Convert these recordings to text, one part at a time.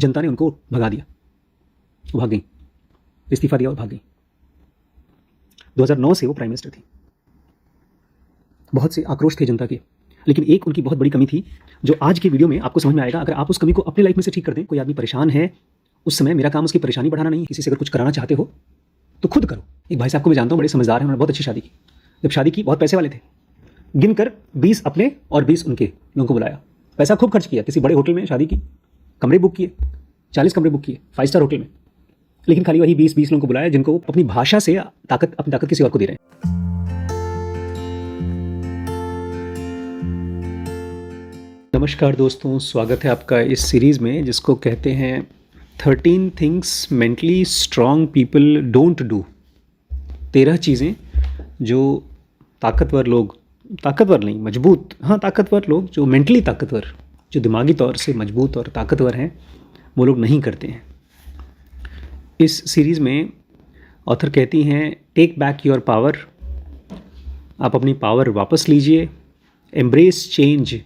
जनता ने उनको भगा दिया, वो भाग गई, इस्तीफा दिया और भाग गई। 2009 से वो प्राइम मिनिस्टर थी। बहुत से आक्रोश थे जनता के, लेकिन एक उनकी बहुत बड़ी कमी थी जो आज की वीडियो में आपको समझ में आएगा। अगर आप उस कमी को अपनी लाइफ में से ठीक कर दें, कोई आदमी परेशान है, उस समय मेरा काम उसकी परेशानी बढ़ाना नहीं, किसी से अगर कुछ कराना चाहते हो तो खुद करो। एक भाई साहब को मैं जानता हूँ, बड़े समझदार हैं, उन्होंने बहुत अच्छी शादी की। जब शादी की बहुत पैसे वाले थे, गिनकर 20 अपने और 20 उनके लोगों को बुलाया, पैसा खूब खर्च किया, किसी बड़े होटल में शादी की, कमरे बुक किए, 40 कमरे बुक किए 5 स्टार होटल में, लेकिन खाली वही 20 लोगों को बुलाया जिनको वो अपनी भाषा से अपनी ताकत किसी और को दे रहे हैं। नमस्कार दोस्तों, स्वागत है आपका इस सीरीज़ में जिसको कहते हैं 13 things mentally strong people don't do. 13 चीज़ें जो ताकतवर लोग, ताकतवर नहीं मजबूत, हाँ ताकतवर लोग, जो मेंटली ताकतवर, जो दिमागी तौर से मजबूत और ताकतवर हैं, वो लोग नहीं करते हैं। इस सीरीज़ में ऑथर कहती हैं टेक बैक योर पावर, आप अपनी पावर वापस लीजिए। एम्ब्रेस चेंज,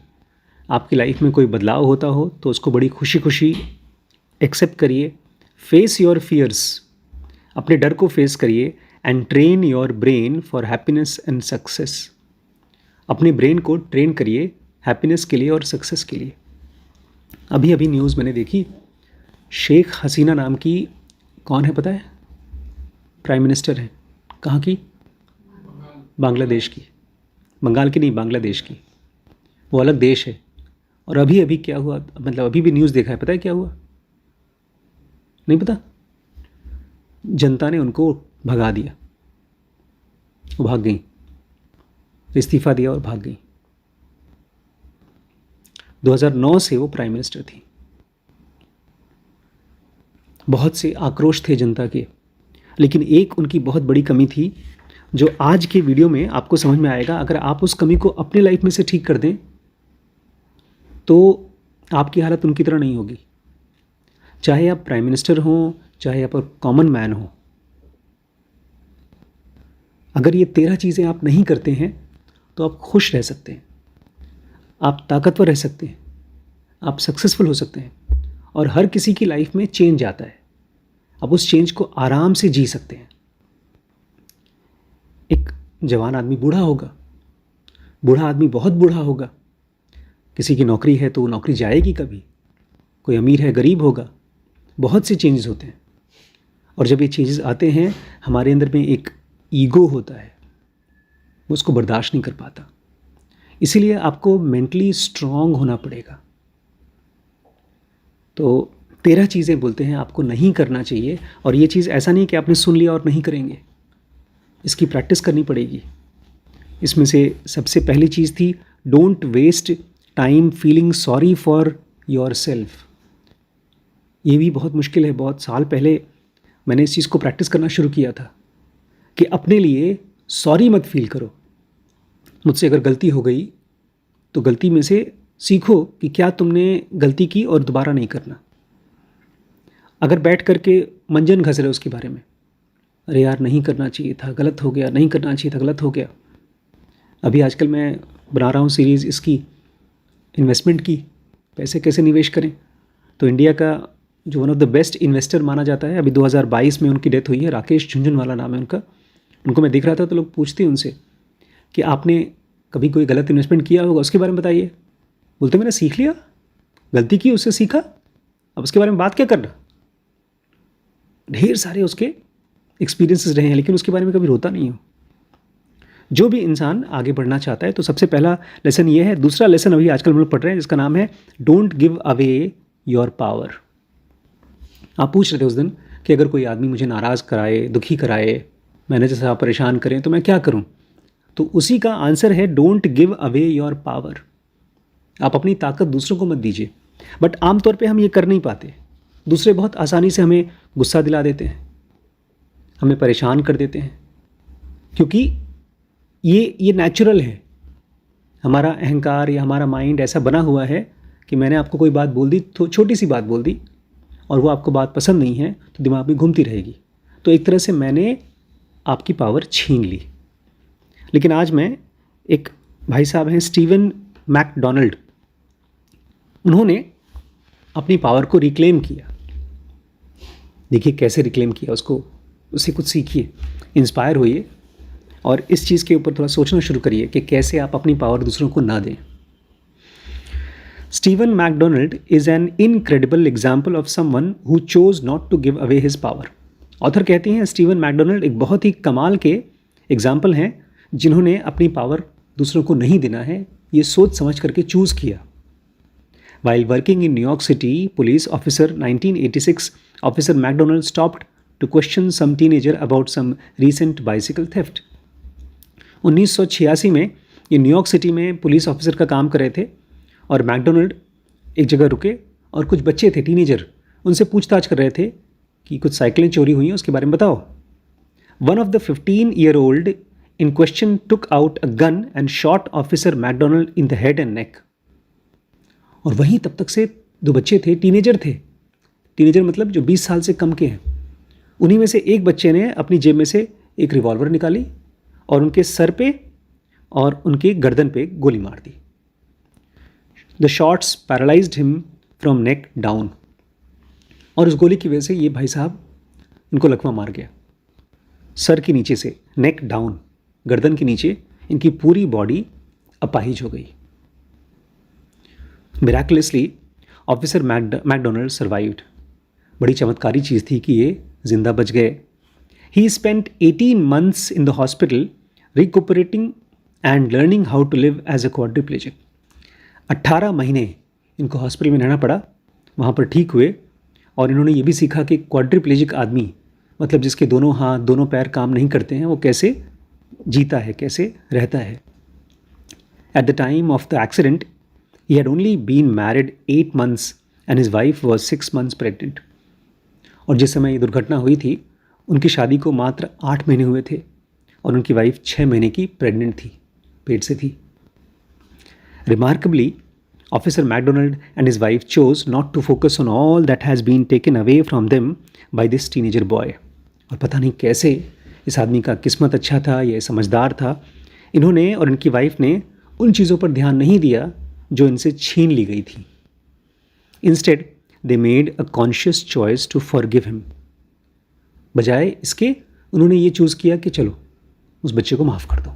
आपकी लाइफ में कोई बदलाव होता हो तो उसको बड़ी खुशी खुशी एक्सेप्ट करिए। फेस योर फियर्स, अपने डर को फेस करिए। And train your brain for happiness and success, अपने ब्रेन को ट्रेन करिए हैप्पीनेस के लिए और सक्सेस के लिए। अभी अभी न्यूज़ मैंने देखी, शेख हसीना नाम की, कौन है पता है? प्राइम मिनिस्टर है। कहाँ की? बांग्लादेश की। बंगाल की नहीं, बांग्लादेश की। वो अलग देश है। और अभी अभी क्या हुआ, मतलब अभी भी न्यूज़ देखा है, पता है क्या हुआ? नहीं पता? जनता ने उनको भगा दिया, वो भाग गई, इस्तीफा दिया और भाग गई। 2009 से वो प्राइम मिनिस्टर थी। बहुत से आक्रोश थे जनता के, लेकिन एक उनकी बहुत बड़ी कमी थी जो आज के वीडियो में आपको समझ में आएगा। अगर आप उस कमी को अपनी लाइफ में से ठीक कर दें तो आपकी हालत उनकी तरह नहीं होगी। चाहे आप प्राइम मिनिस्टर हों, चाहे आप कॉमन मैन हो, अगर ये 13 चीज़ें आप नहीं करते हैं तो आप खुश रह सकते हैं, आप ताकतवर रह सकते हैं, आप सक्सेसफुल हो सकते हैं और हर किसी की लाइफ में चेंज आता है। आप उस चेंज को आराम से जी सकते हैं। एक जवान आदमी बूढ़ा होगा, बूढ़ा आदमी बहुत बूढ़ा होगा, किसी की नौकरी है तो वो नौकरी जाएगी कभी, कोई अमीर है गरीब होगा, बहुत से चेंजेस होते हैं। और जब ये चेंजेस आते हैं, हमारे अंदर में एक ईगो होता है, वो उसको बर्दाश्त नहीं कर पाता। इसीलिए आपको मेंटली स्ट्रांग होना पड़ेगा। तो 13 चीज़ें बोलते हैं आपको नहीं करना चाहिए, और ये चीज़ ऐसा नहीं कि आपने सुन लिया और नहीं करेंगे, इसकी प्रैक्टिस करनी पड़ेगी। इसमें से सबसे पहली चीज़ थी don't waste time feeling sorry for yourself. ये भी बहुत मुश्किल है। बहुत साल पहले मैंने इस चीज़ को प्रैक्टिस करना शुरू किया था कि अपने लिए सॉरी मत फील करो। मुझसे अगर गलती हो गई तो गलती में से सीखो कि क्या तुमने गलती की और दोबारा नहीं करना। अगर बैठ करके मंजन घस रहे हो उसके बारे में, अरे यार नहीं करना चाहिए था, गलत हो गया, नहीं करना चाहिए था, गलत हो गया। अभी आजकल मैं बना रहा हूँ सीरीज़ इसकी, इन्वेस्टमेंट की, पैसे कैसे निवेश करें। तो इंडिया का जो one of the best investor माना जाता है, अभी 2022 में उनकी डेथ हुई है, राकेश झुनझुनवाला नाम है उनका। उनको मैं देख रहा था तो लोग पूछते हैं उनसे कि आपने कभी कोई गलत इन्वेस्टमेंट किया होगा, उसके बारे में बताइए। बोलते मैंने सीख लिया, गलती की, उससे सीखा, अब उसके बारे में बात क्या करना। ढेर सारे उसके एक्सपीरियंसेस रहे हैं, लेकिन उसके बारे में कभी रोता नहीं हो। जो भी इंसान आगे बढ़ना चाहता है तो सबसे पहला लेसन ये है। दूसरा लेसन अभी आजकल हम लोग पढ़ रहे हैं जिसका नाम है don't give away your power. आप पूछ रहे थे उस दिन कि अगर कोई आदमी मुझे नाराज़ कराए, दुखी कराए, मैंने जैसा परेशान करें तो मैं क्या करूं? तो उसी का आंसर है don't give away your power. आप अपनी ताकत दूसरों को मत दीजिए। बट आमतौर पे हम ये कर नहीं पाते। दूसरे बहुत आसानी से हमें गुस्सा दिला देते हैं, हमें परेशान कर देते हैं, क्योंकि ये नेचुरल है। हमारा अहंकार या हमारा माइंड ऐसा बना हुआ है कि मैंने आपको कोई बात बोल दी, तो छोटी सी बात बोल दी और वो आपको बात पसंद नहीं है तो दिमाग में घूमती रहेगी। तो एक तरह से मैंने आपकी पावर छीन ली। लेकिन आज मैं, एक भाई साहब हैं स्टीवन मैकडोनाल्ड, उन्होंने अपनी पावर को रिक्लेम किया। देखिए कैसे रिक्लेम किया उससे कुछ सीखिए, इंस्पायर होइए और इस चीज़ के ऊपर थोड़ा सोचना शुरू करिए कि कैसे आप अपनी पावर दूसरों को ना दें। Steven McDonald is an incredible example of someone who chose not to give away his power. Author कहती हैं स्टीवन मैकडोनल्ड एक बहुत ही कमाल के एग्जाम्पल हैं जिन्होंने अपनी पावर दूसरों को नहीं देना है, ये सोच समझ करके चूज़ किया। While working in New York City police officer 1986, Officer McDonald stopped to question some teenager about some recent bicycle theft. 1986 में ये न्यूयॉर्क सिटी में पुलिस ऑफिसर का काम कर रहे थे और मैकडोनल्ड एक जगह रुके और कुछ बच्चे थे, टीनेजर, उनसे पूछताछ कर रहे थे कि कुछ साइकिलें चोरी हुई हैं, उसके बारे में बताओ। One of the 15-year-old in question took out a gun and shot Officer McDonald in the head and neck. और वहीं तब तक से दो बच्चे थे, टीनेजर मतलब जो 20 साल से कम के हैं, उन्हीं में से एक बच्चे ने अपनी जेब में से एक रिवॉल्वर निकाली और उनके सर पे और उनके गर्दन पे गोली मार दी। The shots paralysed him from neck down. और उस गोली की वजह से ये भाई साहब इनको लकवा मार गया। सर के नीचे से, नेक डाउन, गर्दन के नीचे इनकी पूरी बॉडी अपाहिज हो गई। Miraculously officer McDonald survived. बड़ी चमत्कारी चीज़ थी कि ये जिंदा बच गए। He spent 18 months in the hospital recuperating and learning how to live as a quadriplegic. 18 महीने इनको हॉस्पिटल में रहना पड़ा, वहाँ पर ठीक हुए और इन्होंने ये भी सीखा कि क्वाड्रिप्लेजिक आदमी, मतलब जिसके दोनों हाथ दोनों पैर काम नहीं करते हैं, वो कैसे जीता है, कैसे रहता है। At the time of the accident he had only been married 8 months and his wife was 6 months pregnant. और जिस समय ये दुर्घटना हुई थी उनकी शादी को मात्र 8 महीने हुए थे और उनकी वाइफ 6 महीने की प्रेग्नेंट थी, पेट से थी। Remarkably, Officer McDonald and his wife chose not to focus on all that has been taken away from them by this teenager boy. और पता नहीं कैसे इस आदमी का किस्मत अच्छा था, ये समझदार था, इन्होंने और इनकी वाइफ ने उन चीज़ों पर ध्यान नहीं दिया जो इनसे छीन ली गई थी। Instead they made a conscious choice to forgive him. बजाय इसके उन्होंने ये चूज़ किया कि चलो उस बच्चे को माफ़ कर दो,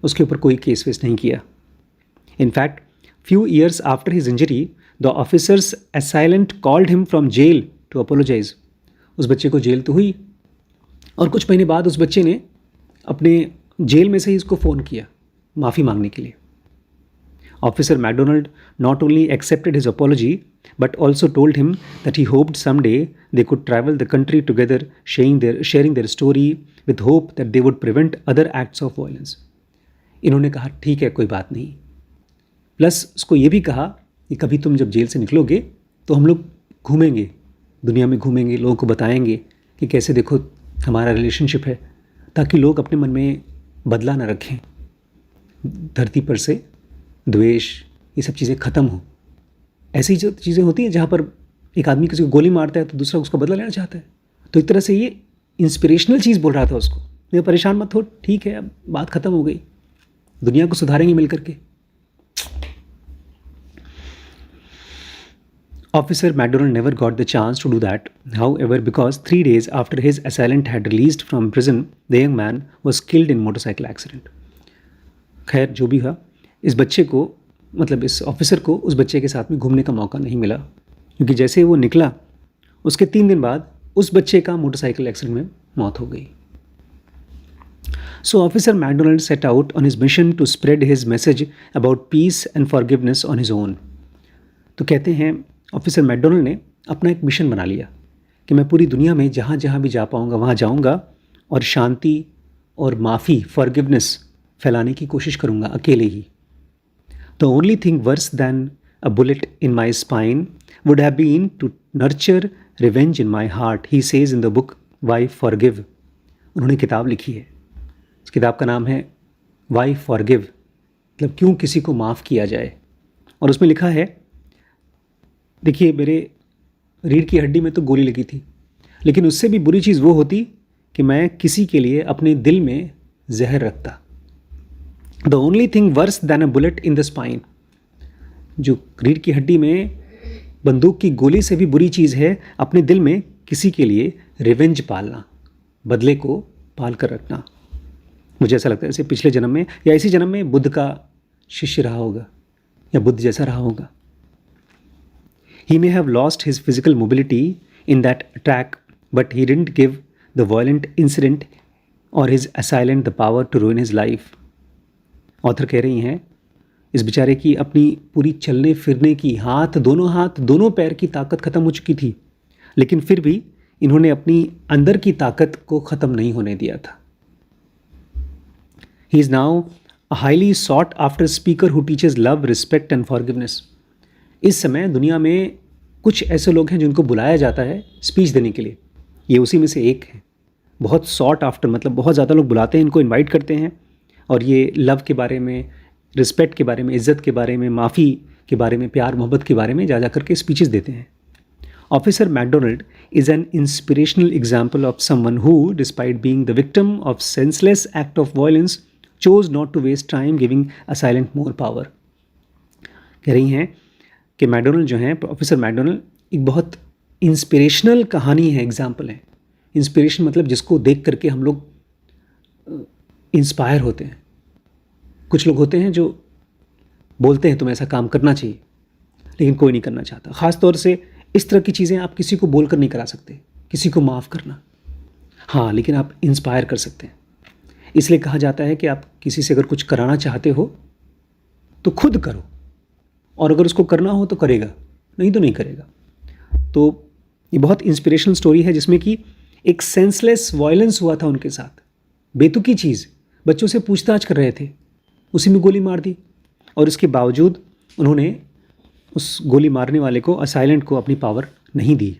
उसके ऊपर कोई केस वेस नहीं किया। In fact few years after his injury the officer's assailant called him from jail to apologise. उस बच्चे को जेल तो हुई और कुछ महीने बाद उस बच्चे ने अपने जेल में से ही इसको फ़ोन किया माफ़ी मांगने के लिए। Officer McDonald not only accepted his apology but also told him that he hoped someday they could travel the country together, sharing their story with hope that they would prevent other acts of violence. इन्होंने कहा ठीक है, कोई बात नहीं, plus उसको ये भी कहा कि कभी तुम जब जेल से निकलोगे तो हम लोग घूमेंगे, दुनिया में घूमेंगे, लोगों को बताएंगे कि कैसे देखो हमारा रिलेशनशिप है, ताकि लोग अपने मन में बदला न रखें, धरती पर से द्वेष, ये सब चीज़ें ख़त्म हो। ऐसी जो चीज़ें होती हैं जहाँ पर एक आदमी किसी को गोली मारता है तो दूसरा उसका बदला लेना चाहता है, तो एक तरह से ये इंस्पिरेशनल चीज़ बोल रहा था उसको, ये परेशान मत हो, ठीक है अब बात ख़त्म हो गई, दुनिया को सुधारेंगे मिल करके। Officer McDonald never got the chance to do that, however, because 3 days after his assailant had released from prison, the young man was killed in motorcycle accident. खैर जो भी हुआ, इस बच्चे को, मतलब इस ऑफिसर को उस बच्चे के साथ में घूमने का मौका नहीं मिला, क्योंकि जैसे ही वो निकला उसके 3 दिन बाद उस बच्चे का मोटरसाइकिल एक्सीडेंट में मौत हो गई। So officer McDonald set out on his mission to spread his message about peace and forgiveness on his own. तो कहते हैं ऑफिसर मैकडोनल्ड ने अपना एक मिशन बना लिया कि मैं पूरी दुनिया में जहाँ जहाँ भी जा पाऊँगा वहाँ जाऊँगा और शांति और माफ़ी, फॉरगिवनेस फैलाने की कोशिश करूँगा अकेले ही। The only thing worse than a bullet in my spine would have been to nurture revenge in my heart, he says in the book Why Forgive. उन्होंने किताब लिखी है, इस किताब का नाम है Why Forgive, मतलब क्यों किसी को माफ़ किया जाए। और उसमें लिखा है, देखिए मेरे रीढ़ की हड्डी में तो गोली लगी थी, लेकिन उससे भी बुरी चीज़ वो होती कि मैं किसी के लिए अपने दिल में जहर रखता। The only thing worse than a bullet in the spine, जो रीढ़ की हड्डी में बंदूक की गोली से भी बुरी चीज़ है अपने दिल में किसी के लिए रिवेंज पालना, बदले को पाल कर रखना। मुझे ऐसा लगता है जैसे पिछले जन्म में या इसी जन्म में बुद्ध का शिष्य रहा होगा या बुद्ध जैसा रहा होगा। He may have lost his physical mobility in that attack, but he didn't give the violent incident or his assailant the power to ruin his life. Author कह रही हैं इस बेचारे की अपनी पूरी चलने फिरने की, हाथ दोनों पैर की ताकत खत्म हो चुकी थी, लेकिन फिर भी इन्होंने अपनी अंदर की ताकत को ख़त्म नहीं होने दिया था। He is now a highly sought after speaker who teaches love, respect and forgiveness. इस समय दुनिया में कुछ ऐसे लोग हैं जिनको बुलाया जाता है स्पीच देने के लिए, ये उसी में से एक है। बहुत सॉट आफ्टर मतलब बहुत ज़्यादा लोग बुलाते हैं, इनको इनवाइट करते हैं और ये लव के बारे में, रिस्पेक्ट के बारे में, इज़्ज़त के बारे में, माफ़ी के बारे में, प्यार मोहब्बत के बारे में जा करके स्पीचेस देते हैं। Officer McDonald is an inspirational example of someone who despite being the victim of senseless act of violence chose not to waste time giving assailant more power. कह रही हैं कि मैकडोनल्ड जो हैं, ऑफिसर मैकडोनल्ड एक बहुत इंस्पिरेशनल कहानी है, एग्जाम्पल है। इंस्पिरेशन मतलब जिसको देख करके हम लोग इंस्पायर होते हैं। कुछ लोग होते हैं जो बोलते हैं तुम्हें ऐसा काम करना चाहिए, लेकिन कोई नहीं करना चाहता। ख़ास तौर से इस तरह की चीज़ें आप किसी को बोल कर नहीं करा सकते, किसी को माफ़ करना हाँ, लेकिन आप इंस्पायर कर सकते हैं। इसलिए कहा जाता है कि आप किसी से अगर कुछ कराना चाहते हो तो खुद करो, और अगर उसको करना हो तो करेगा, नहीं तो नहीं करेगा। तो ये बहुत इंस्पिरेशनल स्टोरी है जिसमें कि एक सेंसलेस वायलेंस हुआ था उनके साथ, बेतुकी चीज़, बच्चों से पूछताछ कर रहे थे, उसी में गोली मार दी, और इसके बावजूद उन्होंने उस गोली मारने वाले को, असाइलेंट को, अपनी पावर नहीं दी।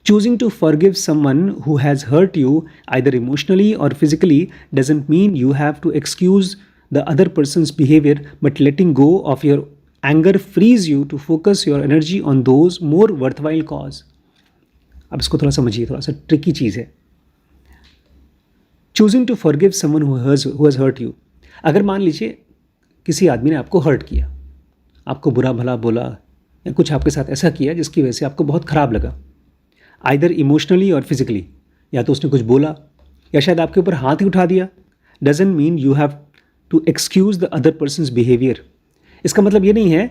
Choosing to forgive someone who has hurt you either emotionally or physically doesn't mean you have to excuse the other person's behavior, but letting go of your anger frees you to focus your energy on those more worthwhile cause. अब इसको थोड़ा समझिए, थोड़ा सा tricky चीज़ है। Choosing to forgive someone who has hurt you. अगर मान लीजिए किसी आदमी ने आपको हर्ट किया, आपको बुरा भला बोला या कुछ आपके साथ ऐसा किया जिसकी वजह से आपको बहुत ख़राब लगा, आइदर इमोशनली और फिजिकली, या तो उसने कुछ बोला या शायद आपके ऊपर हाथ ही उठा दिया, doesn't mean you have to excuse the other person's behaviour. इसका मतलब ये नहीं है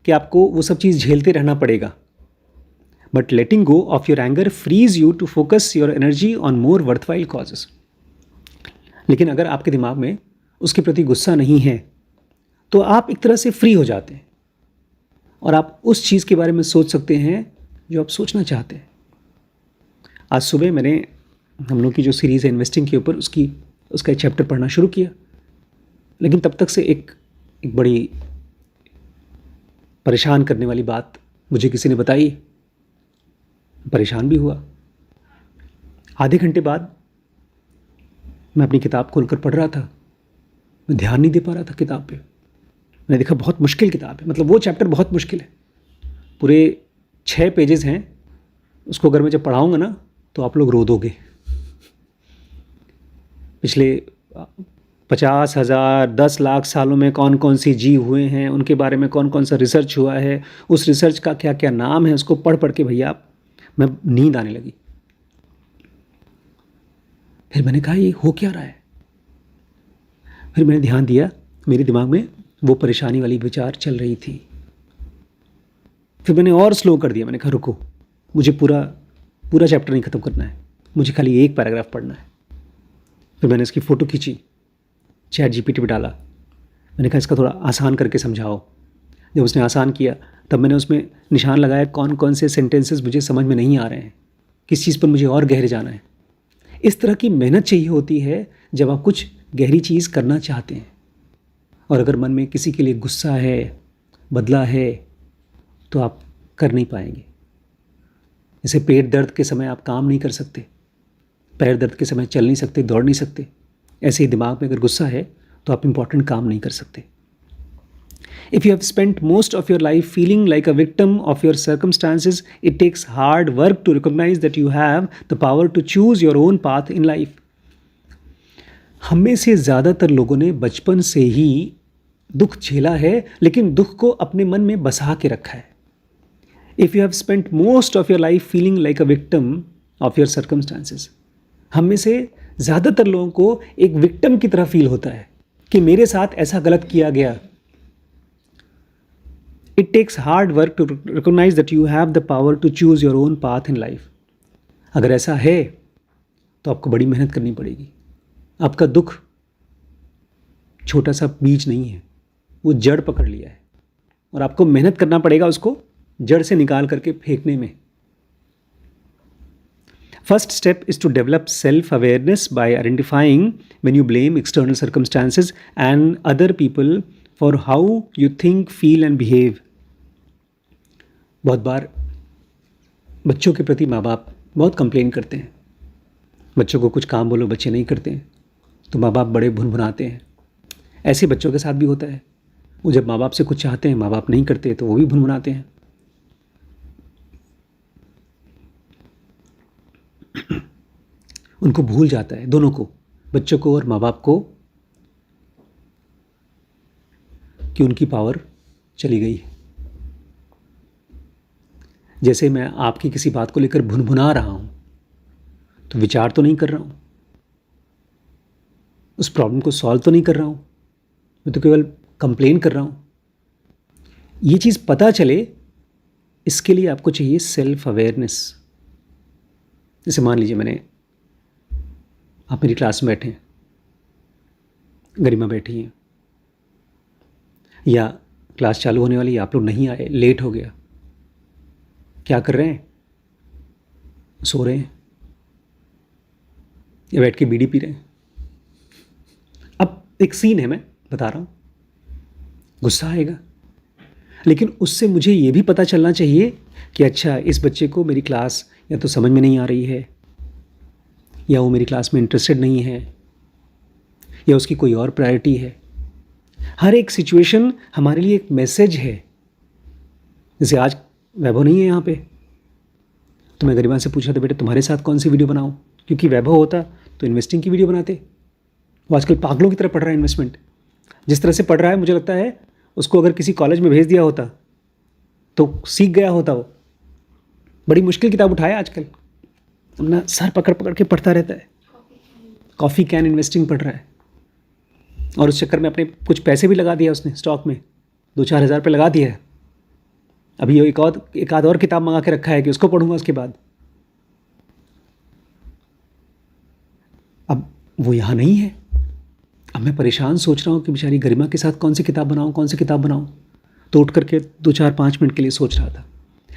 कि आपको वो सब चीज़ झेलते रहना पड़ेगा, but letting go of your anger frees you to focus your energy on more worthwhile causes. लेकिन अगर आपके दिमाग में उसके प्रति गुस्सा नहीं है तो आप एक तरह से फ्री हो जाते हैं और आप उस चीज़ के बारे में सोच सकते हैं जो आप सोचना चाहते हैं। आज सुबह मैंने हम लोग की जो सीरीज़ है इन्वेस्टिंग के ऊपर, उसका एक चैप्टर पढ़ना शुरू किया, लेकिन तब तक से एक बड़ी परेशान करने वाली बात मुझे किसी ने बताई, परेशान भी हुआ। आधे घंटे बाद मैं अपनी किताब खोलकर पढ़ रहा था, मैं ध्यान नहीं दे पा रहा था किताब पे। मैंने देखा बहुत मुश्किल किताब है, मतलब वो चैप्टर बहुत मुश्किल है, पूरे 6 पेजेस हैं। उसको अगर मैं जब पढ़ाऊँगा ना तो आप लोग रो दोगे। पिछले 50,000 10 लाख सालों में कौन कौन सी जीव हुए हैं, उनके बारे में कौन कौन सा रिसर्च हुआ है, उस रिसर्च का क्या क्या नाम है, उसको पढ़ पढ़ के भैया मैं नींद आने लगी। फिर मैंने कहा ये हो क्या रहा है। फिर मैंने ध्यान दिया, मेरे दिमाग में वो परेशानी वाली विचार चल रही थी। फिर मैंने और स्लो कर दिया, मैंने कहा रुको, मुझे पूरा चैप्टर नहीं ख़त्म करना है, मुझे खाली एक पैराग्राफ पढ़ना है। फिर मैंने इसकी फ़ोटो खींची, चैट जीपीटी पे डाला, मैंने कहा इसका थोड़ा आसान करके समझाओ। जब उसने आसान किया तब मैंने उसमें निशान लगाया कौन कौन से सेंटेंसेस मुझे समझ में नहीं आ रहे हैं, किस चीज़ पर मुझे और गहरे जाना है। इस तरह की मेहनत चाहिए होती है जब आप कुछ गहरी चीज़ करना चाहते हैं। और अगर मन में किसी के लिए गुस्सा है, बदला है, तो आप कर नहीं पाएंगे। जैसे पेट दर्द के समय आप काम नहीं कर सकते, पैर दर्द के समय चल नहीं सकते, दौड़ नहीं सकते, ऐसे ही दिमाग में अगर गुस्सा है तो आप इम्पॉर्टेंट काम नहीं कर सकते। If you have spent most of your life feeling like a victim of your circumstances, it takes hard work to recognize that you have the power to choose your own path in life. हम में से ज़्यादातर लोगों ने बचपन से ही दुख झेला है, लेकिन दुख को अपने मन में बसा के रखा है। If you have spent most of your life feeling like a victim of your circumstances, हम में से ज़्यादातर लोगों को एक विक्टिम की तरह फील होता है कि मेरे साथ ऐसा गलत किया गया। It takes hard work to recognise that you have the power to choose your own path in life. अगर ऐसा है तो आपको बड़ी मेहनत करनी पड़ेगी। आपका दुख छोटा सा बीज नहीं है, वो जड़ पकड़ लिया है और आपको मेहनत करना पड़ेगा उसको जड़ से निकाल करके फेंकने में। First step is to develop self awareness by identifying when you blame external circumstances and other people for how you think, feel and behave. बहुत बार बच्चों के प्रति माँ बाप बहुत कंप्लेन करते हैं। बच्चों को कुछ काम बोलो, बच्चे नहीं करते हैं तो माँ बाप बड़े भुनभुनाते हैं। ऐसे बच्चों के साथ भी होता है। वो जब माँ बाप से कुछ चाहते हैं, माँ बाप नहीं करते तो वो भी भुनभुनाते हैं। उनको भूल जाता है, दोनों को, बच्चों को और माँ बाप को, कि उनकी पावर चली गई है। जैसे मैं आपकी किसी बात को लेकर भुनभुना रहा हूँ तो विचार तो नहीं कर रहा हूँ, उस प्रॉब्लम को सॉल्व तो नहीं कर रहा हूँ, मैं तो केवल कंप्लेन कर रहा हूँ। ये चीज़ पता चले, इसके लिए आपको चाहिए सेल्फ अवेयरनेस। जैसे मान लीजिए आप मेरी क्लास में बैठे हैं, गरिमा बैठी है, या क्लास चालू होने वाली, आप लोग नहीं आए, लेट हो गया। क्या कर रहे हैं? सो रहे हैं या बैठ के बीड़ी पी रहे हैं। अब एक सीन है, मैं बता रहा हूँ, गुस्सा आएगा, लेकिन उससे मुझे ये भी पता चलना चाहिए कि अच्छा, इस बच्चे को मेरी क्लास या तो समझ में नहीं आ रही है, या वो मेरी क्लास में इंटरेस्टेड नहीं है, या उसकी कोई और प्रायोरिटी है। हर एक सिचुएशन हमारे लिए एक मैसेज है। जैसे आज वैभव नहीं है यहाँ पे, तो मैं गरिमा से पूछा था, बेटा तुम्हारे साथ कौन सी वीडियो बनाऊँ, क्योंकि वैभव होता तो इन्वेस्टिंग की वीडियो बनाते। वो आजकल पागलों की तरह पढ़ रहा है इन्वेस्टमेंट। जिस तरह से पढ़ रहा है, मुझे लगता है उसको अगर किसी कॉलेज में भेज दिया होता तो सीख गया होता। वो बड़ी मुश्किल किताब उठाया आजकल, अपना सर पकड़ पकड़ के पढ़ता रहता है। कॉफ़ी कैन इन्वेस्टिंग पढ़ रहा है, और उस चक्कर में अपने कुछ पैसे भी लगा दिया उसने स्टॉक में, 2-4 हज़ार रुपये लगा दिया है। अभी एक आध और किताब मंगा के रखा है कि उसको पढ़ूंगा उसके बाद। अब वो यहाँ नहीं है। अब मैं परेशान सोच रहा हूँ कि बेचारी गरिमा के साथ कौन सी किताब बनाऊँ। तो उठ करके 2-4-5 मिनट के लिए सोच रहा था।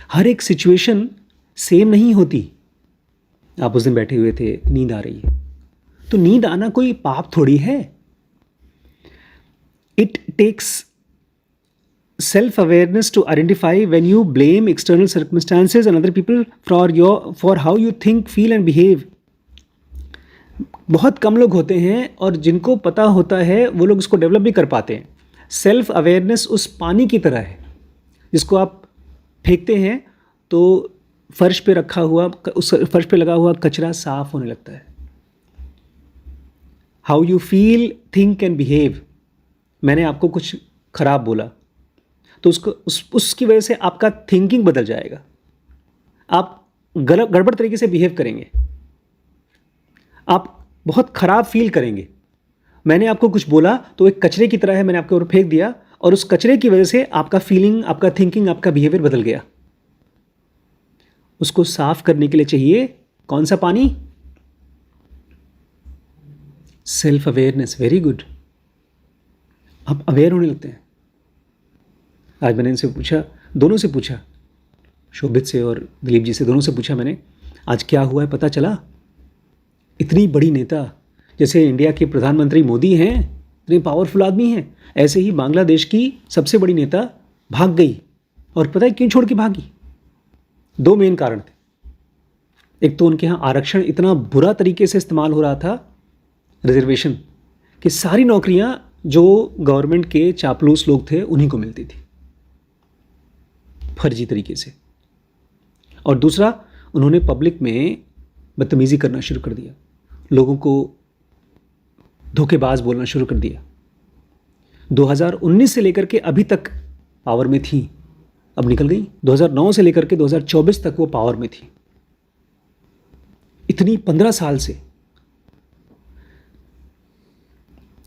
हर एक सिचुएशन सेम नहीं होती। आप उस दिन बैठे हुए थे, नींद आ रही है, तो नींद आना कोई पाप थोड़ी है। It takes self awareness to identify when you blame external circumstances and other people for how you think, feel and behave. बहुत कम लोग होते हैं, और जिनको पता होता है वो लोग उसको डेवलप भी कर पाते हैं। सेल्फ अवेयरनेस उस पानी की तरह है जिसको आप फेंकते हैं तो फर्श पे रखा हुआ, उस फर्श पे लगा हुआ कचरा साफ होने लगता है। How you feel, think and behave. मैंने आपको कुछ खराब बोला तो उसकी वजह से आपका थिंकिंग बदल जाएगा। आप गड़बड़ तरीके से बिहेव करेंगे, आप बहुत ख़राब फील करेंगे। मैंने आपको कुछ बोला तो एक कचरे की तरह है, मैंने आपके ऊपर फेंक दिया, और उस कचरे की वजह से आपका फीलिंग, आपका थिंकिंग, आपका बिहेवियर बदल गया। उसको साफ करने के लिए चाहिए कौन सा पानी? Self awareness. Very good. आप अवेयर होने लगते हैं। आज मैंने इनसे पूछा, दोनों से पूछा, शोभित से और दिलीप जी से, दोनों से पूछा मैंने, आज क्या हुआ है पता चला? इतनी बड़ी नेता जैसे इंडिया के प्रधानमंत्री मोदी हैं, इतने पावरफुल आदमी हैं, ऐसे ही बांग्लादेश की सबसे बड़ी नेता भाग गई। और पता है क्यों छोड़ के भागी? 2 मेन कारण थे। एक तो उनके यहाँ आरक्षण इतना बुरा तरीके से इस्तेमाल हो रहा था, रिजर्वेशन, कि सारी नौकरियां जो गवर्नमेंट के चापलूस लोग थे उन्हीं को मिलती थी, फर्जी तरीके से। और दूसरा, उन्होंने पब्लिक में बदतमीज़ी करना शुरू कर दिया, लोगों को धोखेबाज बोलना शुरू कर दिया। 2019 से लेकर के अभी तक पावर में थी, अब निकल गई। 2009 से लेकर के 2024 तक वो पावर में थी। इतनी 15 साल से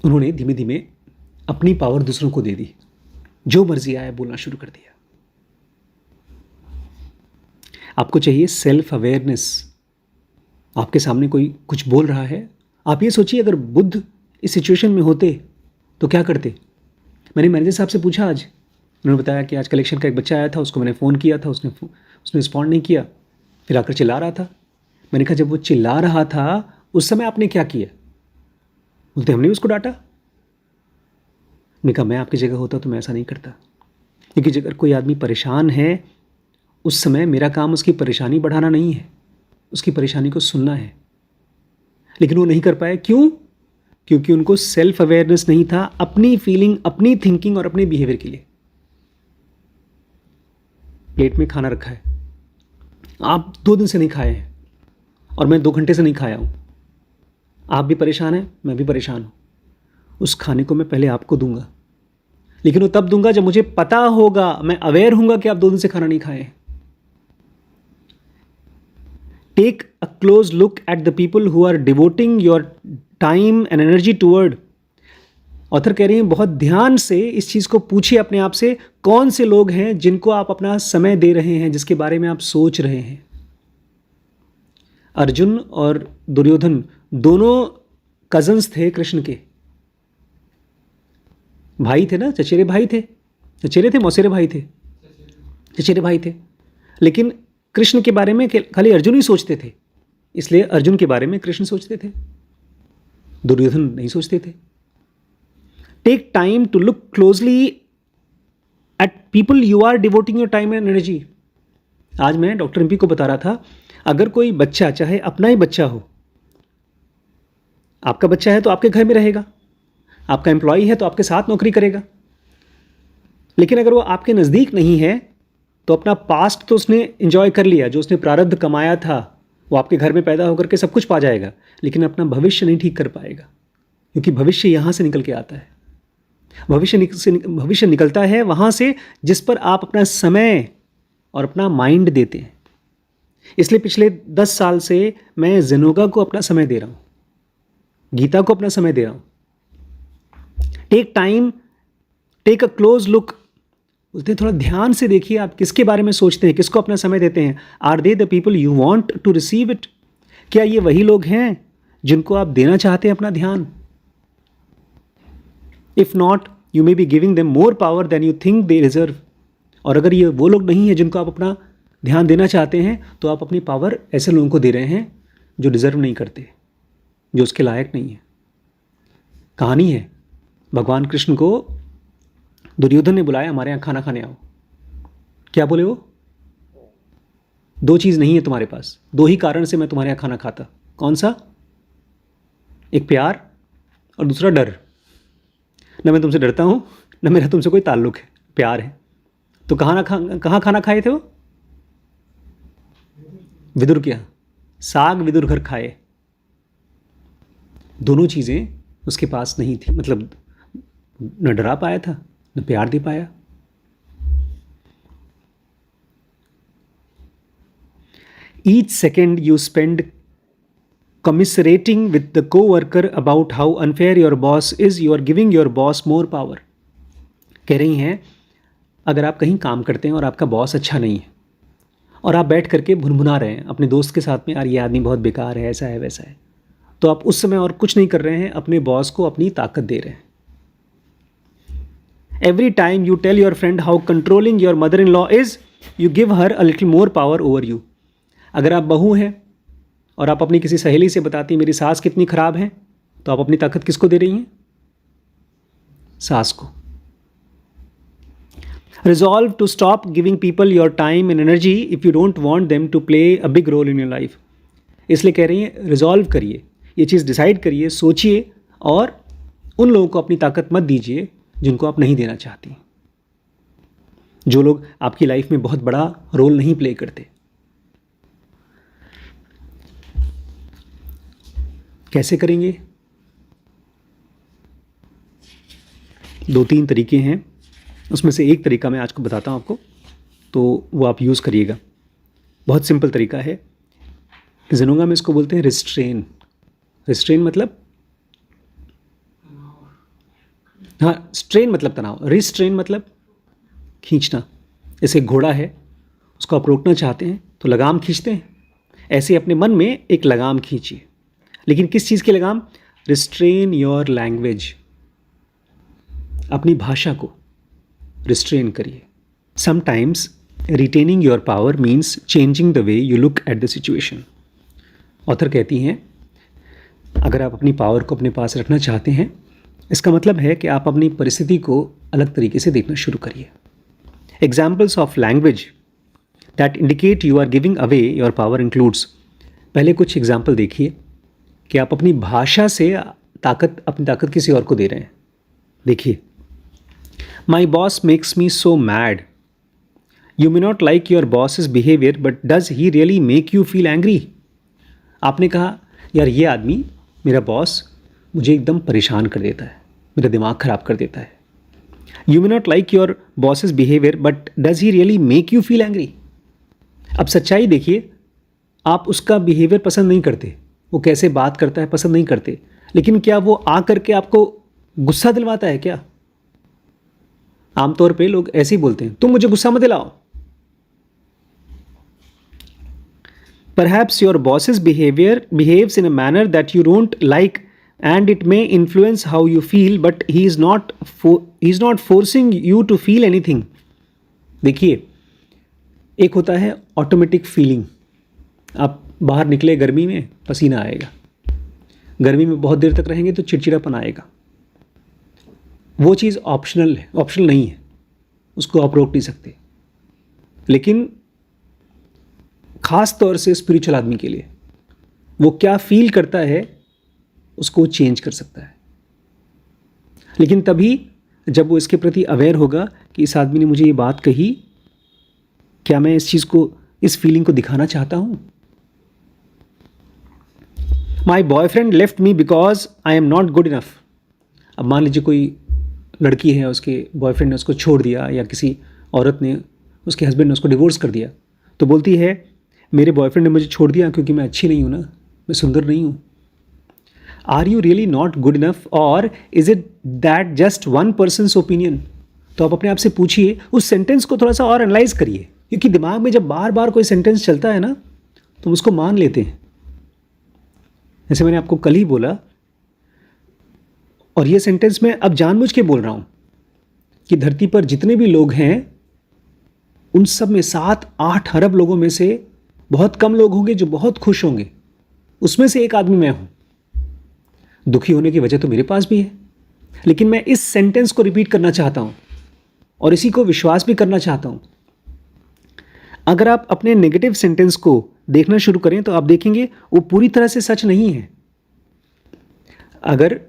उन्होंने धीमे धीमे अपनी पावर दूसरों को दे दी, जो मर्जी आया बोलना शुरू कर दिया। आपको चाहिए सेल्फ अवेयरनेस। आपके सामने कोई कुछ बोल रहा है, आप ये सोचिए अगर बुद्ध इस सिचुएशन में होते तो क्या करते। मैंने मैनेजर साहब से पूछा आज, उन्होंने बताया कि आज कलेक्शन का एक बच्चा आया था, उसको मैंने फ़ोन किया था, उसने रिस्पॉन्ड नहीं किया, फिर आकर चिल्ला रहा था। मैंने कहा जब वो चिल्ला रहा था उस समय आपने क्या किया? बोलते हमने उसको डांटा। मैंने कहा मैं आपकी जगह होता तो मैं ऐसा नहीं करता, क्योंकि अगर कोई आदमी परेशान है उस समय मेरा काम उसकी परेशानी बढ़ाना नहीं है, उसकी परेशानी को सुनना है। लेकिन वो नहीं कर पाए, क्यों? क्योंकि उनको सेल्फ अवेयरनेस नहीं था अपनी फीलिंग, अपनी थिंकिंग और अपने बिहेवियर के लिए। प्लेट में खाना रखा है, आप 2 दिन से नहीं खाए हैं और मैं 2 घंटे से नहीं खाया हूं। आप भी परेशान हैं, मैं भी परेशान हूं। उस खाने को मैं पहले आपको दूंगा, लेकिन वो तब दूंगा जब मुझे पता होगा, मैं अवेयर हूंगा कि आप 2 दिन से खाना नहीं खाए हैं। Take a close look at the people who are devoting your time and energy toward. Author कह रही हैं बहुत ध्यान से इस चीज़ को पूछिए अपने आप से, कौन से लोग हैं जिनको आप अपना समय दे रहे हैं, जिसके बारे में आप सोच रहे हैं। अर्जुन और दुर्योधन दोनों कजन्स थे कृष्ण के, भाई थे ना, चचेरे भाई थे, चचेरे थे मौसेरे भाई थे, चचेरे भाई थे। लेकिन कृष्ण के बारे में खाली अर्जुन ही सोचते थे, इसलिए अर्जुन के बारे में कृष्ण सोचते थे, दुर्योधन नहीं सोचते थे। Take time to look closely at people you are devoting your time and energy. आज मैं डॉक्टर एमपी को बता रहा था, अगर कोई बच्चा, चाहे अपना ही बच्चा हो, आपका बच्चा है तो आपके घर में रहेगा, आपका एम्प्लॉय है तो आपके साथ नौकरी करेगा, लेकिन अगर वो आपके नज़दीक नहीं है तो अपना पास्ट तो उसने एंजॉय कर लिया, जो उसने प्रारब्ध कमाया था वो आपके घर में पैदा होकर के सब कुछ पा जाएगा, लेकिन अपना भविष्य नहीं ठीक कर पाएगा, क्योंकि भविष्य यहाँ से निकल के आता है। भविष्य निकलता है वहाँ से जिस पर आप अपना समय और अपना माइंड देते हैं। इसलिए पिछले 10 साल से मैं जेनोगा को अपना समय दे रहा हूँ, गीता को अपना समय दे रहा हूँ। Take time, take a close look. बोलते हैं थोड़ा ध्यान से देखिए आप किसके बारे में सोचते हैं, किसको अपना समय देते हैं। Are they the people you want to receive it? क्या ये वही लोग हैं जिनको आप देना चाहते हैं अपना ध्यान? If not, you may be giving them more power than you think they deserve. और अगर ये वो लोग नहीं है जिनको आप अपना ध्यान देना चाहते हैं, तो आप अपनी पावर ऐसे लोगों को दे रहे हैं जो डिजर्व नहीं करते, जो उसके लायक नहीं है। कहानी है, भगवान कृष्ण को दुर्योधन ने बुलाया, हमारे यहाँ खाना खाने आओ। क्या बोले वो? 2 चीज़ नहीं है तुम्हारे पास, 2 ही कारण से मैं तुम्हारे यहाँ खाना खाता। कौन सा? एक प्यार और दूसरा डर। न मैं तुमसे डरता हूँ, न मेरा तुमसे कोई ताल्लुक है, प्यार है। तो कहाँ खाना खाए थे वो? विदुर के यहाँ, साग विदुर घर खाए। दोनों चीज़ें उसके पास नहीं थी, मतलब न डरा पाया था न प्यार दे पाया। Each second you spend commiserating with the co-worker about how unfair your boss is, you are giving your boss more power. कह रही हैं अगर आप कहीं काम करते हैं और आपका बॉस अच्छा नहीं है और आप बैठ करके भुनभुना रहे हैं अपने दोस्त के साथ में, यार ये आदमी बहुत बेकार है, ऐसा है वैसा है, तो आप उस समय और कुछ नहीं कर रहे हैं, अपने बॉस को अपनी ताकत दे रहे हैं। Every time you tell your friend how controlling your mother-in-law is, you give her a little more power over you. अगर आप बहू हैं और आप अपनी किसी सहेली से बताती मेरी सास कितनी खराब है, तो आप अपनी ताकत किसको दे रही हैं? सास को। Resolve to stop giving people your time and energy if you don't want them to play a big role in your life. इसलिए कह रही हैं रिजॉल्व करिए, ये चीज़ डिसाइड करिए, सोचिए और उन लोगों को अपनी ताकत मत दीजिए जिनको आप नहीं देना चाहती, जो लोग आपकी लाइफ में बहुत बड़ा रोल नहीं प्ले करते। कैसे करेंगे? 2-3 तरीके हैं, उसमें से एक तरीका मैं आज को बताता हूँ आपको। तो वो आप यूज़ करिएगा। बहुत सिंपल तरीका है। ज़ेनोंगा में इसको बोलते हैं रिस्ट्रेन। रिस्ट्रेन मतलब, हाँ, स्ट्रेन मतलब तनाव, रिस्ट्रेन मतलब खींचना। जैसे घोड़ा है, उसको आप रोकना चाहते हैं तो लगाम खींचते हैं, ऐसे अपने मन में एक लगाम खींचिए। लेकिन किस चीज़ की लगाम? रिस्ट्रेन योर लैंग्वेज, अपनी भाषा को रिस्ट्रेन करिए। Sometimes retaining your power means changing the way you look at the situation. Author कहती हैं, अगर आप अपनी पावर को अपने पास रखना चाहते हैं, इसका मतलब है कि आप अपनी परिस्थिति को अलग तरीके से देखना शुरू करिए। Examples of language that indicate you are giving away your power includes. पहले कुछ एग्जाम्पल देखिए कि आप अपनी भाषा से अपनी ताकत किसी और को दे रहे हैं। देखिए, my boss makes me so mad. You may not like your boss's behaviour but does he really make you feel angry. आपने कहा, यार ये आदमी, मेरा बॉस, मुझे एकदम परेशान कर देता है, मेरा दिमाग ख़राब कर देता है। You may not like your boss's behaviour but does he really make you feel angry. अब सच्चाई देखिए, आप उसका बिहेवियर पसंद नहीं करते, वो कैसे बात करता है पसंद नहीं करते, लेकिन क्या वो आ करके आपको गुस्सा दिलवाता है क्या? आमतौर पे लोग ऐसे ही बोलते हैं, तुम मुझे गुस्सा मत दिलाओ। Perhaps your boss's behaves in a manner that you don't like and it may influence how you feel, but he is not forcing you to feel anything. देखिए, एक होता है ऑटोमेटिक फीलिंग। आप बाहर निकले गर्मी में, पसीना आएगा, गर्मी में बहुत देर तक रहेंगे तो चिड़चिड़ापन आएगा। वो चीज़ ऑप्शनल है, ऑप्शनल नहीं है, उसको आप रोक नहीं सकते। लेकिन ख़ास तौर से स्पिरिचुअल आदमी के लिए वो क्या फील करता है उसको चेंज कर सकता है। लेकिन तभी जब वो इसके प्रति अवेयर होगा कि इस आदमी ने मुझे ये बात कही, क्या मैं इस चीज़ को, इस फीलिंग को दिखाना चाहता हूँ। My boyfriend left me because I am not good enough. अब मान लीजिए कोई लड़की है, उसके बॉयफ्रेंड ने उसको छोड़ दिया, या किसी औरत ने, उसके हस्बैंड ने उसको डिवोर्स कर दिया, तो बोलती है, मेरे बॉयफ्रेंड ने मुझे छोड़ दिया क्योंकि मैं अच्छी नहीं हूँ ना, मैं सुंदर नहीं हूँ। Are you really not good enough और is it that just one person's opinion? तो आप अपने आप से पूछिए, उस सेंटेंस को थोड़ा सा और एनालाइज करिए, क्योंकि दिमाग में जब बार बार कोई सेंटेंस चलता है ना तो हम उसको मान लेते हैं। जैसे मैंने आपको कल ही बोला, और ये सेंटेंस मैं अब जानबूझ के बोल रहा हूँ कि धरती पर जितने भी लोग हैं उन सब में 7-8 अरब लोगों में से बहुत कम लोग होंगे जो बहुत खुश होंगे। उसमें से एक आदमी मैं हूं। दुखी होने की वजह तो मेरे पास भी है, लेकिन मैं इस सेंटेंस को रिपीट करना चाहता हूं और इसी को विश्वास भी करना चाहता हूं। अगर आप अपने नेगेटिव सेंटेंस को देखना शुरू करें तो आप देखेंगे वो पूरी तरह से सच नहीं है। अगर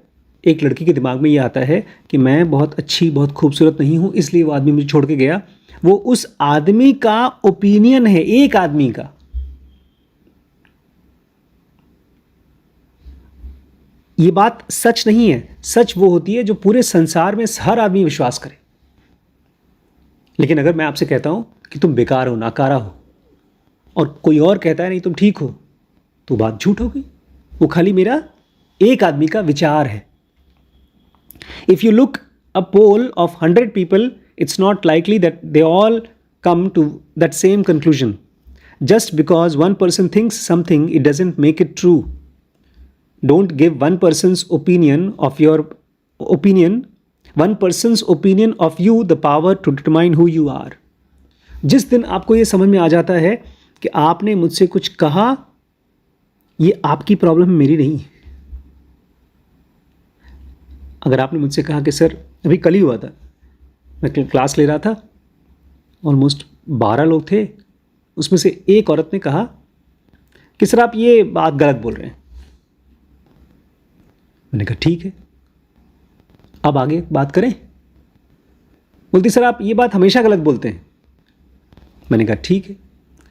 एक लड़की के दिमाग में ये आता है कि मैं बहुत अच्छी, बहुत खूबसूरत नहीं हूं, इसलिए वो आदमी मुझे छोड़ के गया, वो उस आदमी का ओपिनियन है, एक आदमी का। ये बात सच नहीं है। सच वो होती है जो पूरे संसार में हर आदमी विश्वास करे। लेकिन अगर मैं आपसे कहता हूं कि तुम बेकार हो, नाकारा हो, और कोई और कहता है नहीं तुम ठीक हो, तो बात झूठ हो गई। वो खाली मेरा एक आदमी का विचार है। If you look a poll of 100 people, it's not likely that they all come to that same conclusion. Just because one person thinks something, it doesn't make it true. Don't give one person's opinion of you the power to determine who you are. जिस दिन आपको ये समझ में आ जाता है कि आपने मुझसे कुछ कहा, ये आपकी प्रॉब्लम है, मेरी नहीं। अगर आपने मुझसे कहा कि सर, अभी कल ही हुआ था, मैं क्लास ले रहा था, ऑलमोस्ट 12 लोग थे, उसमें से एक औरत ने कहा कि सर आप ये बात गलत बोल रहे हैं। मैंने कहा ठीक है, अब आगे बात करें। बोलती सर आप ये बात हमेशा गलत बोलते हैं। मैंने कहा ठीक है,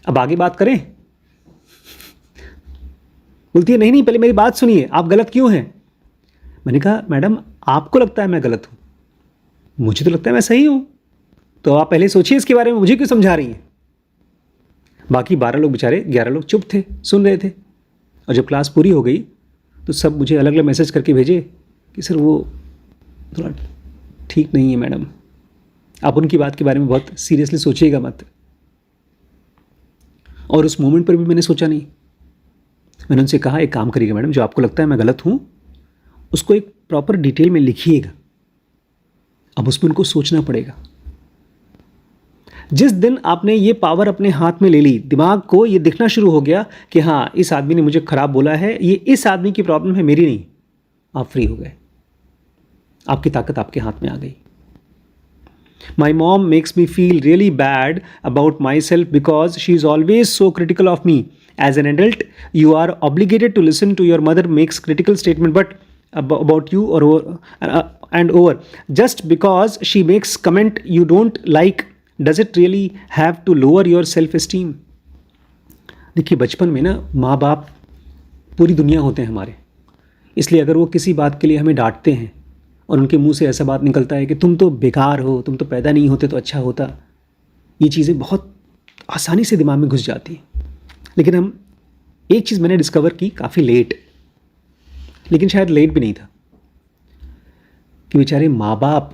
अब आगे बात करें। बोलती है नहीं नहीं, पहले मेरी बात सुनिए, आप गलत क्यों हैं। मैंने कहा मैडम आपको लगता है मैं गलत हूं, मुझे तो लगता है मैं सही हूं, तो आप पहले सोचिए इसके बारे में, मुझे क्यों समझा रही हैं। बाकी 12 लोग बेचारे 11 लोग चुप थे, सुन रहे थे। और जब क्लास पूरी हो गई तो सब मुझे अलग अलग मैसेज करके भेजे कि सर वो थोड़ा ठीक नहीं है मैडम, आप उनकी बात के बारे में बहुत सीरियसली सोचिएगा मत। और उस मोमेंट पर भी मैंने सोचा नहीं। मैंने उनसे कहा एक काम करिएगा मैडम, जो आपको लगता है मैं गलत हूँ उसको एक प्रॉपर डिटेल में लिखिएगा। अब उसमें उनको सोचना पड़ेगा। जिस दिन आपने ये पावर अपने हाथ में ले ली, दिमाग को ये दिखना शुरू हो गया कि हाँ इस आदमी ने मुझे खराब बोला है, ये इस आदमी की प्रॉब्लम है, मेरी नहीं, आप फ्री हो गए। आपकी ताकत आपके हाथ में आ गई। My mom makes me feel really bad about myself because she is always so critical of me. As an adult, you are obligated to listen to your mother makes critical statement, but about you and over. Just because she makes comment you don't like, does it really have to lower your self-esteem? देखिए बचपन में ना माँ बाप पूरी दुनिया होते हैं हमारे, इसलिए अगर वो किसी बात के लिए हमें डांटते हैं और उनके मुंह से ऐसा बात निकलता है कि तुम तो बेकार हो, तुम तो पैदा नहीं होते तो अच्छा होता, ये चीज़ें बहुत आसानी से दिमाग में घुस जाती हैं। लेकिन एक चीज़ मैंने डिस्कवर की काफ़ी लेट, लेकिन शायद लेट भी नहीं था, कि बेचारे माँ बाप,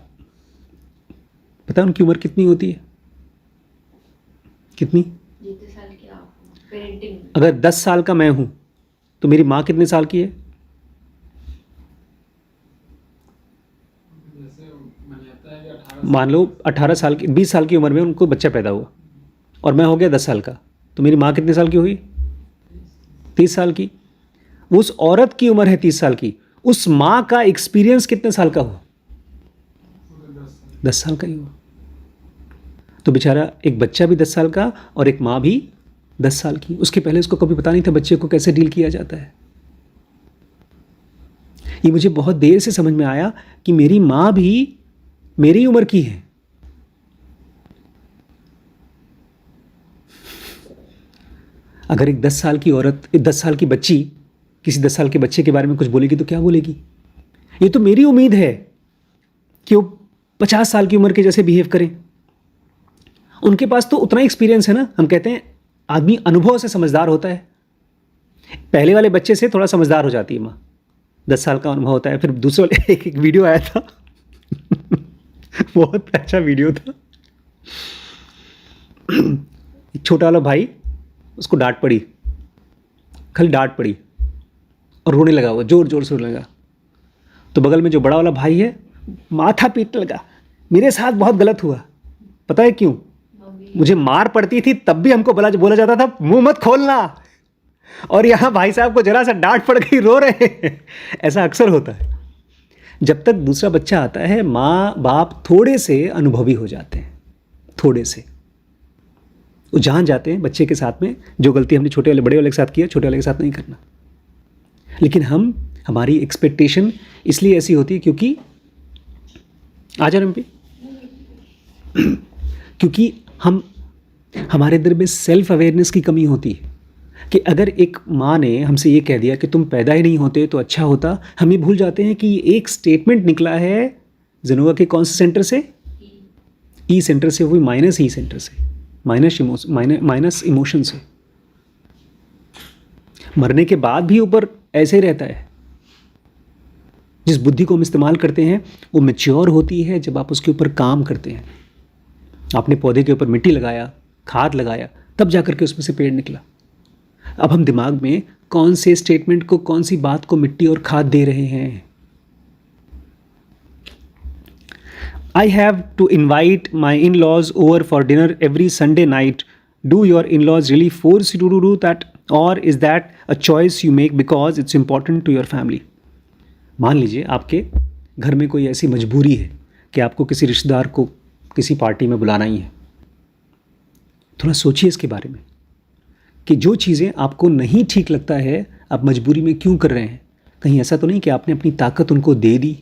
पता है उनकी उम्र कितनी होती है? कितनी? जितने साल की आप हो, पेरेंटिंग। अगर 10 साल का मैं हूँ तो मेरी माँ कितने साल की है? मान लो 18 साल की, 20 साल की उम्र में उनको बच्चा पैदा हुआ और मैं हो गया 10 साल का, तो मेरी माँ कितने साल की हुई? 30 साल की। उस औरत की उम्र है 30 साल की, उस माँ का एक्सपीरियंस कितने साल का हुआ? 10 साल का ही हुआ। तो बेचारा एक बच्चा भी 10 साल का और एक माँ भी 10 साल की। उसके पहले उसको कभी पता नहीं था बच्चे को कैसे डील किया जाता है। ये मुझे बहुत देर से समझ में आया कि मेरी माँ भी मेरी उम्र की है। अगर एक 10 साल की औरत, 10 साल की बच्ची किसी 10 साल के बच्चे के बारे में कुछ बोलेगी तो क्या बोलेगी? ये तो मेरी उम्मीद है कि वो 50 साल की उम्र के जैसे बिहेव करें। उनके पास तो उतना ही एक्सपीरियंस है ना। हम कहते हैं आदमी अनुभव से समझदार होता है। पहले वाले बच्चे से थोड़ा समझदार हो जाती है माँ, 10 साल का अनुभव होता है। फिर दूसरे वाले एक वीडियो आया था बहुत अच्छा वीडियो था। एक छोटा वाला भाई, उसको डांट पड़ी, खाली डांट पड़ी और रोने लगा, वो जोर जोर से रोने लगा। तो बगल में जो बड़ा वाला भाई है माथा पीटने लगा, मेरे साथ बहुत गलत हुआ। पता है क्यों? मुझे मार पड़ती थी तब भी हमको बोला जाता था मुंह मत खोलना, और यहाँ भाई साहब को जरा सा डांट पड़ गई, रो रहे हैं। ऐसा अक्सर होता है। जब तक दूसरा बच्चा आता है माँ बाप थोड़े से अनुभवी हो जाते हैं, थोड़े से वो जान जाते हैं बच्चे के साथ में जो गलती हमने छोटे वाले बड़े वाले के साथ किया, छोटे वाले के साथ नहीं करना। लेकिन हमारी एक्सपेक्टेशन इसलिए ऐसी होती है क्योंकि क्योंकि हमारे अंदर में सेल्फ अवेयरनेस की कमी होती है कि अगर एक माँ ने हमसे ये कह दिया कि तुम पैदा ही नहीं होते तो अच्छा होता, हम ये भूल जाते हैं कि ये एक स्टेटमेंट निकला है जेनोवा के कौन से सेंटर से? ई सेंटर से, हुई माइनस ई सेंटर से, माइनस इमोशन से। मरने के बाद भी ऊपर ऐसे ही रहता है। जिस बुद्धि को हम इस्तेमाल करते हैं वो मैच्योर होती है जब आप उसके ऊपर काम करते हैं। आपने पौधे के ऊपर मिट्टी लगाया, खाद लगाया, तब जाकर के उसमें से पेड़ निकला। अब हम दिमाग में कौन से स्टेटमेंट को, कौन सी बात को मिट्टी और खाद दे रहे हैं? I have to invite my in-laws over for dinner every Sunday night. Do your in-laws really force you to do that, or is that a choice you make because it's important to your family? मान लीजिए आपके घर में कोई ऐसी मजबूरी है कि आपको किसी रिश्तेदार को किसी पार्टी में बुलाना ही है। थोड़ा सोचिए इसके बारे में कि जो चीज़ें आपको नहीं ठीक लगता है आप मजबूरी में क्यों कर रहे हैं। कहीं ऐसा तो नहीं कि आपने अपनी ताकत उनको दे दी।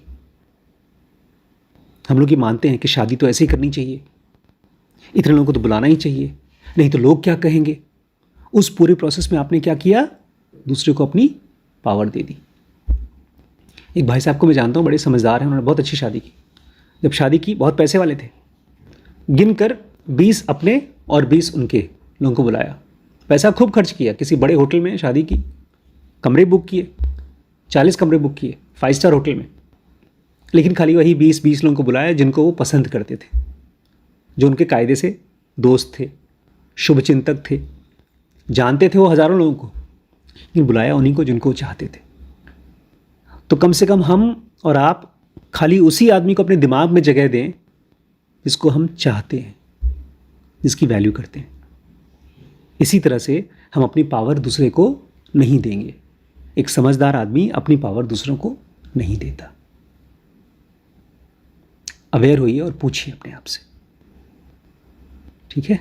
हम लोग ये मानते हैं कि शादी तो ऐसे ही करनी चाहिए, इतने लोगों को तो बुलाना ही चाहिए, नहीं तो लोग क्या कहेंगे। उस पूरे प्रोसेस में आपने क्या किया? दूसरे को अपनी पावर दे दी। एक भाई साहब को मैं जानता हूँ, बड़े समझदार हैं, उन्होंने बहुत अच्छी शादी की। जब शादी की बहुत पैसे वाले थे, गिनकर 20 अपने और 20 उनके लोगों को बुलाया। पैसा खूब खर्च किया, किसी बड़े होटल में शादी की, कमरे बुक किए, 40 कमरे बुक किए 5 स्टार होटल में, लेकिन खाली वही 20 लोगों को बुलाया जिनको वो पसंद करते थे, जो उनके कायदे से दोस्त थे, शुभचिंतक थे, जानते थे वो हज़ारों लोगों को, लेकिन बुलाया उन्हीं को जिनको वो चाहते थे। तो कम से कम हम और आप खाली उसी आदमी को अपने दिमाग में जगह दें जिसको हम चाहते हैं, जिसकी वैल्यू करते हैं। इसी तरह से हम अपनी पावर दूसरे को नहीं देंगे। एक समझदार आदमी अपनी पावर दूसरों को नहीं देता। अवेयर होइए और पूछिए अपने आप से, ठीक है।